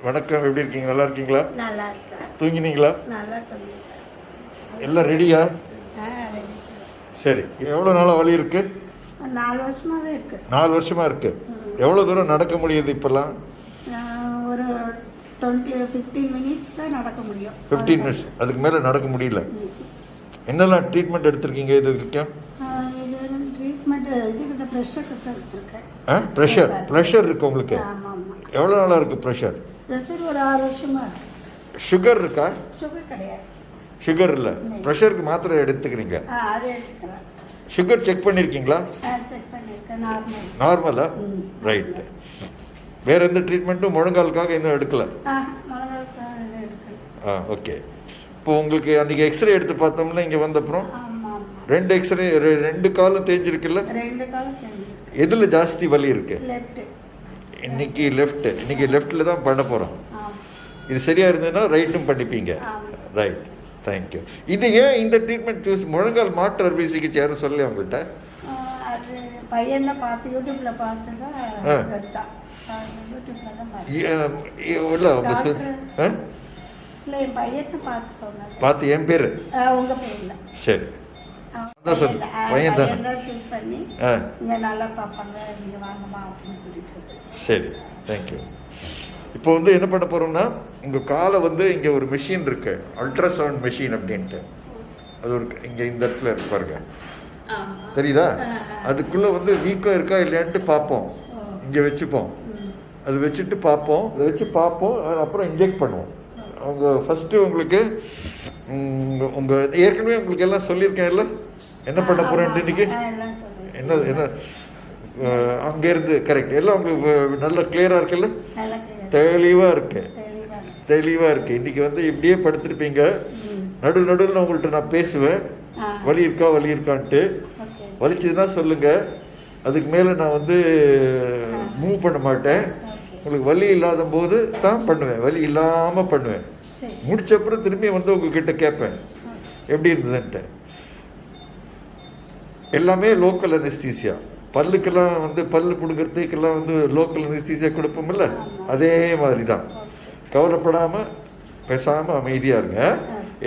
வணக்கம், எப்படி இருக்கீங்க? நல்லா இருக்கீங்களா? நல்லா இருக்கேன். தூங்கினீங்களா? நல்லா தூங்கிட்டேன். எல்லாம் ரெடியா? Ready sir. சரி, எவ்வளோ நாளாக வலி இருக்கு? 4 வருஷமாகவே இருக்கு. 4 வருஷமா இருக்கு. எவ்வளோ தூரம் நடக்க முடியுது இப்போல்லாம்? ஒரு 15 மினிட்ஸ் தான் நடக்க முடியும். 15 மினிட்ஸ், அதுக்கு மேலே நடக்க முடியல. என்னெல்லாம் ட்ரீட்மெண்ட் எடுத்திருக்கீங்க இது வரைக்கும்? இது வந்து ட்ரீட்மெண்ட் இதுக்கு இந்த ப்ரெஷருக்கு தான் எடுத்திருக்கேன். ப்ரெஷர் இருக்கு உங்களுக்கு? ஆமாம் ஆமாம். எவ்வளோ நாளாக இருக்குது ப்ரெஷர்? ப்ரெஷர் ஒரு 6 வருஷமாக இருக்கு. சுகர் இருக்கா? சுகர் கிடையாது. சுகர் இல்லை, ப்ரெஷருக்கு மாத்திரை எடுத்துக்கிறீங்க? அதை எடுத்துக்கிறேன். சுகர் செக் பண்ணியிருக்கீங்களா? செக் பண்ணியிருக்கேன். நார்மலா? ரைட். வேறு எந்த ட்ரீட்மெண்ட்டும் முழங்காலுக்காக இன்னும் எடுக்கல? முழங்காலுக்காக இது எடுக்கல. ஓகே. இப்போ உங்களுக்கு அன்றைக்கி எக்ஸ்ரே எடுத்து பார்த்தோம்னா இங்கே வந்தப்புறம் 2 எக்ஸ்ரே, 2 காலும் தேஞ்சிருக்குல்ல? 2 காலும் தேஞ்சிருக்கு. எதில் ஜாஸ்தி வலி இருக்கு? லெஃப்ட். இன்னைக்கு லெஃப்ட்டில் தான் பண்ண போகிறோம். இது சரியாக இருந்ததுன்னா ரைட்டும் பண்ணிப்பீங்க. Right, thank you. இது ஏன் இந்த ட்ரீட்மெண்ட் சூஸ்? முழங்கால் மாற்று அறுவை சிகிச்சை யாரும் சொல்லலையா உங்கள்கிட்ட? அது பையன் தான் பார்த்து யூடியூப்பில் பார்த்து தான் எடுத்தான். யூடியூப்பில் தான் இல்லை என் பையத்தை பார்த்து சொன்னாங்க. பார்த்து என் பேர்? உங்கள் பேரில். சரி, பையன் தான் சூஸ் பண்ணி இங்கே நல்லா பார்ப்பாங்க, நீங்கள் வாங்கம்மா அப்படின்னு சொல்லிட்டு. சரி, தேங்க்யூ. இப்போ வந்து என்ன பண்ண போகிறோம்னா, உங்கள் காலை வந்து இங்கே ஒரு மிஷின் இருக்கு, அல்ட்ராசவுண்ட் மிஷின் அப்படின்ட்டு. அது ஒரு இங்கே இந்த இடத்துல இருக்கு பாருங்க, தெரியுதா? அதுக்குள்ளே வந்து வீக்கம் இருக்கா இல்லையான்ட்டு பார்ப்போம். இங்கே வச்சுப்போம், அது வச்சுட்டு பார்ப்போம், அதை வச்சு பார்ப்போம், அப்புறம் இன்ஜெக்ட் பண்ணுவோம். அவங்க ஃபஸ்ட்டு உங்களுக்கு ஏற்கனவே உங்களுக்கு எல்லாம் சொல்லியிருக்கேன் இல்லை என்ன பண்ண போகிறேன்ட்டு இன்றைக்கி. என்ன அங்கேருந்து கரெக்ட் எல்லாம் உங்களுக்கு நல்லா கிளியராக இருக்குல்ல? தெளிவாக இருக்குது. இன்றைக்கி வந்து இப்படியே படுத்துருப்பீங்க. நடுவில் உங்கள்கிட்ட நான் பேசுவேன், வலி இருக்கான்ட்டு. வலிச்சதுன்னா சொல்லுங்கள், அதுக்கு மேலே நான் வந்து மூவ் பண்ண மாட்டேன். உங்களுக்கு வலி இல்லாத போது தான் பண்ணுவேன், வலி இல்லாமல் பண்ணுவேன். முடிச்சப்புறம் திரும்பி வந்து உங்ககிட்ட கேட்பேன் எப்படி இருந்ததுன்ட்டு. எல்லாமே லோக்கல் அனஸ்தீசியா. பல்லுக்கெல்லாம் வந்து பல்லு பிடுங்கிறதுக்கெல்லாம் வந்து லோக்கல் அனஸ்தீசியா கொடுப்போம்ல, அதே மாதிரி தான். கவலைப்படாமல் பேசாமல் அமைதியாக இருங்க.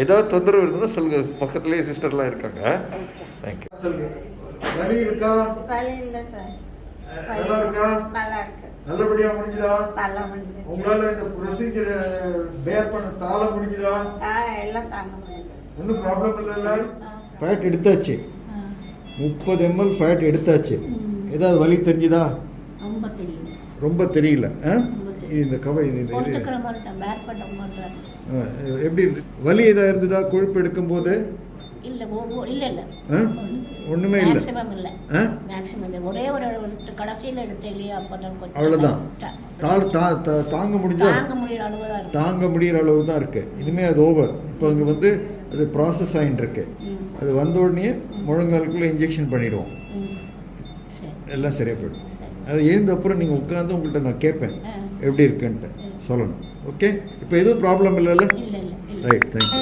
ஏதாவது தொந்தரவு இருந்ததுன்னா சொல்லுங்கள், பக்கத்துலேயே சிஸ்டர்லாம் இருக்காங்க. தேங்க்யூ. சொல்லுங்க, வலி இருக்கா? வலி இல்லை சார். நல்லா இருக்கா? நல்லா இருக்கு. நல்லபடியா முடிஞ்சதா? நல்லா முடிஞ்சது. உங்களால இந்த ப்ரொசீஜர் பேர் பண்ண தாள முடிஞ்சதா? எல்லாம் தாங்க முடியுது. ஒன்றும் ப்ராப்ளம் இல்லைல்ல? ஃபேட் எடுத்தாச்சு, 30 ml ஃபேட் எடுத்தாச்சு. ஏதாவது வலி தெரிஞ்சுதா? ரொம்ப தெரியல. இந்த கவை எப்படி வலி ஏதாவது இருந்ததா? கொழுப்பு எடுக்கும்போது ஒண்ணுமே இல்லை. அவ்வளோதான். தாங்க முடிகிற அளவு தான் இருக்கு. இனிமேல் அது ஓவர். இப்போ அங்கே வந்து அது ப்ராசஸ் ஆகிட்டு இருக்கு. அது வந்த உடனே முழங்காலுக்குள்ளே இன்ஜெக்ஷன் பண்ணிடுவோம், எல்லாம் சரியாக போய்டும். அது எழுந்த அப்புறம் நீங்கள் உட்காந்து உங்கள்கிட்ட நான் கேட்பேன் எப்படி இருக்குன்ட்டு சொல்லணும். ஓகே, இப்போ எதுவும் ப்ராப்ளம் இல்லைல்ல? Right, thank you.